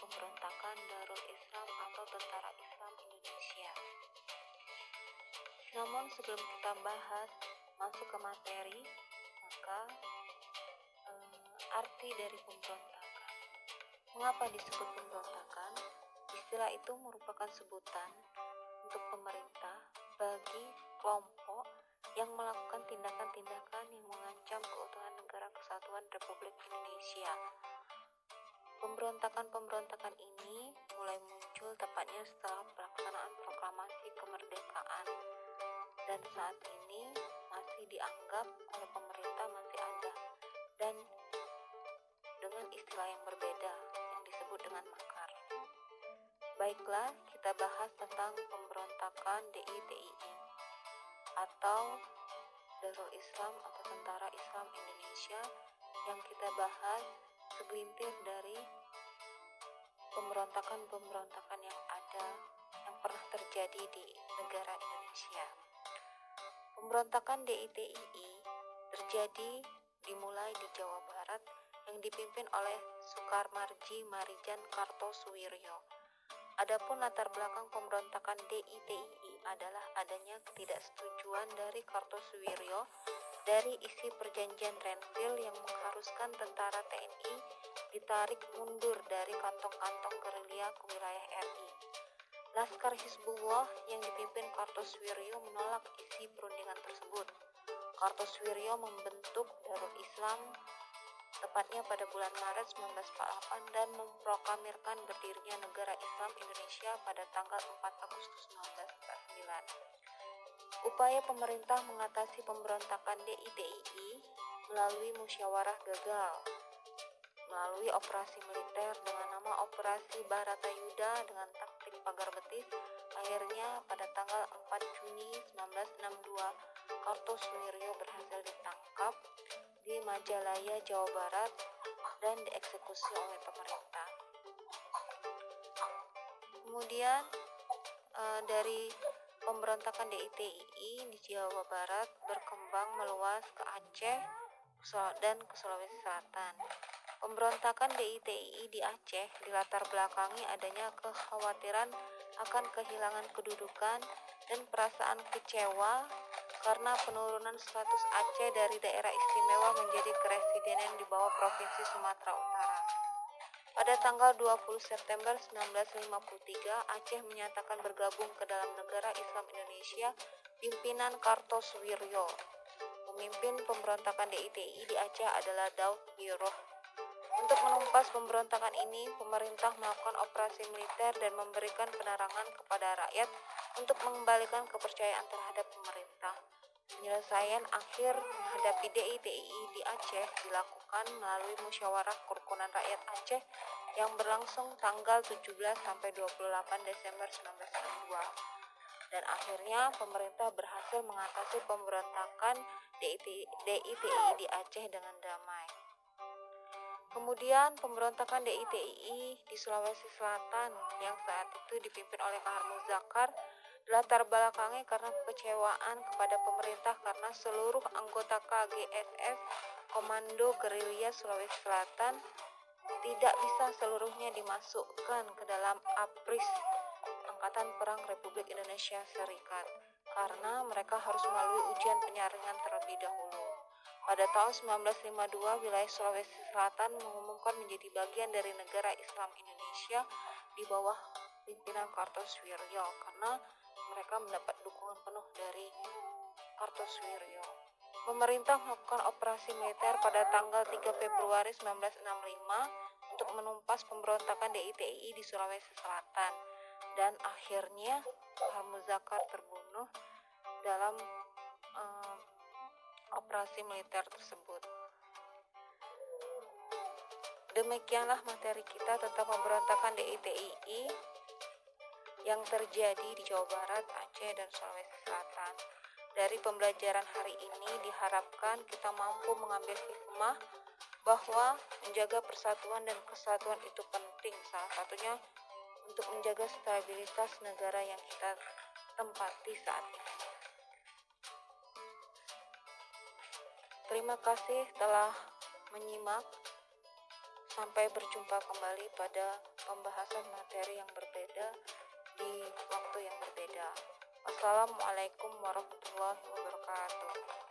pemberontakan Darul Islam atau Tentara Islam Indonesia. Namun sebelum kita bahas masuk ke materi, maka arti dari pemberontakan. Mengapa disebut pemberontakan? Istilah itu merupakan sebutan untuk pemerintah bagi kelompok yang melakukan tindakan-tindakan yang mengancam keutuhan Negara Kesatuan Republik Indonesia. Pemberontakan-pemberontakan ini mulai muncul tepatnya setelah pelaksanaan proklamasi kemerdekaan, dan saat ini masih dianggap oleh pemerintah masih ada, dan dengan istilah yang berbeda yang disebut dengan makar. Baiklah, kita bahas tentang pemberontakan DITII atau Darul Islam atau Tentara Islam Indonesia, yang kita bahas segelintir dari pemberontakan-pemberontakan yang ada yang pernah terjadi di negara Indonesia. Pemberontakan DITII terjadi dimulai di Jawa Barat yang dipimpin oleh Sukarmarji Marijan Kartosuwiryo. Adapun latar belakang pemberontakan DITII adalah adanya ketidaksetujuan dari Kartosuwiryo dari isi perjanjian Renville yang mengharuskan tentara TNI ditarik mundur dari kantong-kantong gerilya ke wilayah RI. Laskar Hizbullah yang dipimpin Kartosuwiryo menolak isi perundingan tersebut. Kartosuwiryo membentuk Darul Islam tepatnya pada bulan Maret 1948 dan memproklamirkan berdirinya Negara Islam Indonesia pada tanggal 4 Agustus 1949. Upaya pemerintah mengatasi pemberontakan DITII melalui musyawarah gagal. Melalui operasi militer dengan nama Operasi Baratayuda dengan taktik pagar betis, akhirnya pada tanggal 4 Juni 1962 Kartosuwiryo berhasil ditangkap di Majalaya, Jawa Barat dan dieksekusi oleh pemerintah. Kemudian dari pemberontakan DITII di Jawa Barat berkembang meluas ke Aceh dan ke Sulawesi Selatan. Pemberontakan DITII di Aceh dilatar belakangi adanya kekhawatiran akan kehilangan kedudukan dan perasaan kecewa karena penurunan status Aceh dari daerah istimewa menjadi keresidenan di bawah Provinsi Sumatera Utara. Pada tanggal 20 September 1953, Aceh menyatakan bergabung ke dalam Negara Islam Indonesia pimpinan Kartosuwiryo. Pemimpin pemberontakan DITII di Aceh adalah Daud Biroh. Untuk menumpas pemberontakan ini, pemerintah melakukan operasi militer dan memberikan penerangan kepada rakyat untuk mengembalikan kepercayaan terhadap pemerintah. Penyelesaian akhir menghadapi DITII di Aceh dilakukan melalui musyawarah kerukunan rakyat Aceh yang berlangsung tanggal 17 sampai 28 Desember 1962. Dan akhirnya pemerintah berhasil mengatasi pemberontakan DITII di Aceh dengan damai. Kemudian pemberontakan DITII di Sulawesi Selatan yang saat itu dipimpin oleh Kahar Muzakar latar belakangi karena kekecewaan kepada pemerintah karena seluruh anggota KGSS Komando Gerilya Sulawesi Selatan tidak bisa seluruhnya dimasukkan ke dalam APRIS Angkatan Perang Republik Indonesia Serikat karena mereka harus melalui ujian penyaringan terlebih dahulu. Pada tahun 1952, wilayah Sulawesi Selatan mengumumkan menjadi bagian dari Negara Islam Indonesia di bawah pimpinan Kartosuwiryo karena mereka mendapat dukungan penuh dari Kartosuwiryo. Pemerintah melakukan operasi militer pada tanggal 3 Februari 1965 untuk menumpas pemberontakan DITII di Sulawesi Selatan, dan akhirnya Kahar Muzakar terbunuh dalam operasi militer tersebut. Demikianlah materi kita tentang pemberontakan DITII yang terjadi di Jawa Barat, Aceh, dan Sulawesi Selatan. Dari pembelajaran hari ini diharapkan kita mampu mengambil hikmah bahwa menjaga persatuan dan kesatuan itu penting, salah satunya untuk menjaga stabilitas negara yang kita tempati saat ini. Terima kasih telah menyimak. Sampai berjumpa kembali pada pembahasan materi yang berbeda di waktu yang berbeda. Wassalamualaikum warahmatullahi wabarakatuh.